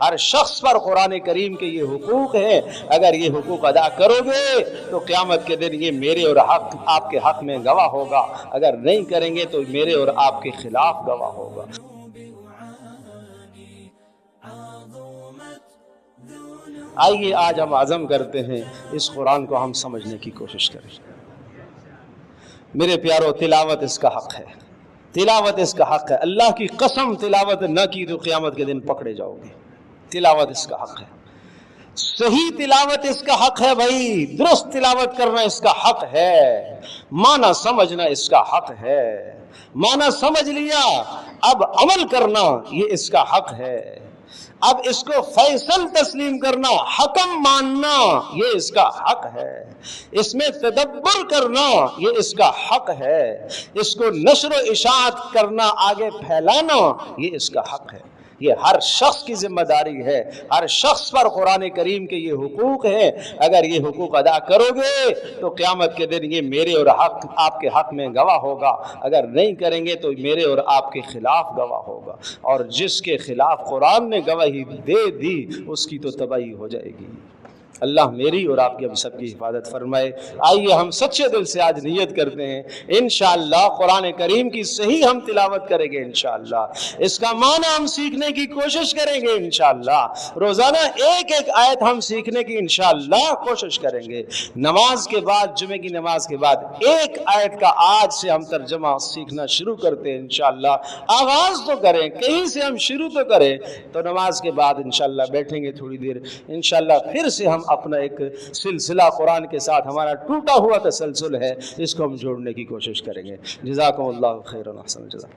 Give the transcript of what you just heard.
ہر شخص پر قرآن کریم کے یہ حقوق ہیں، اگر یہ حقوق ادا کرو گے تو قیامت کے دن یہ میرے اور آپ کے حق میں گواہ ہوگا، اگر نہیں کریں گے تو میرے اور آپ کے خلاف گواہ ہوگا۔ آئیے آج ہم عزم کرتے ہیں اس قرآن کو ہم سمجھنے کی کوشش کریں۔ میرے پیارو، تلاوت اس کا حق ہے، تلاوت اس کا حق ہے۔ اللہ کی قسم تلاوت نہ کی تو قیامت کے دن پکڑے جاؤ گے۔ تلاوت اس کا حق ہے، صحیح تلاوت اس کا حق ہے بھائی، درست تلاوت کرنا اس کا حق ہے، معنی سمجھنا اس کا حق ہے، معنی سمجھ لیا اب عمل کرنا یہ اس کا حق ہے، اب اس کو فیصل تسلیم کرنا، حکم ماننا یہ اس کا حق ہے، اس میں تدبر کرنا یہ اس کا حق ہے، اس کو نشر و اشاعت کرنا، آگے پھیلانا یہ اس کا حق ہے۔ یہ ہر شخص کی ذمہ داری ہے، ہر شخص پر قرآن کریم کے یہ حقوق ہیں، اگر یہ حقوق ادا کرو گے تو قیامت کے دن یہ میرے اور آپ کے حق میں گواہ ہوگا، اگر نہیں کریں گے تو میرے اور آپ کے خلاف گواہ ہوگا، اور جس کے خلاف قرآن نے گواہی دے دی اس کی تو تباہی ہو جائے گی۔ اللہ میری اور آپ کی ہم سب کی حفاظت فرمائے۔ آئیے ہم سچے دل سے آج نیت کرتے ہیں، انشاءاللہ قرآن کریم کی صحیح ہم تلاوت کریں گے، انشاءاللہ اس کا معنی ہم سیکھنے کی کوشش کریں گے، انشاءاللہ روزانہ ایک ایک آیت ہم سیکھنے کی انشاءاللہ کوشش کریں گے۔ نماز کے بعد، جمعے کی نماز کے بعد ایک آیت کا آج سے ہم ترجمہ سیکھنا شروع کرتے ہیں، انشاءاللہ آغاز تو کریں، کہیں سے ہم شروع تو کریں، تو نماز کے بعد انشاءاللہ بیٹھیں گے تھوڑی دیر، انشاءاللہ پھر سے ہم اپنا ایک سلسلہ قرآن کے ساتھ ہمارا ٹوٹا ہوا تسلسل ہے، اس کو ہم جوڑنے کی کوشش کریں گے۔ جزاکم اللہ خیرا، احسن الجزا۔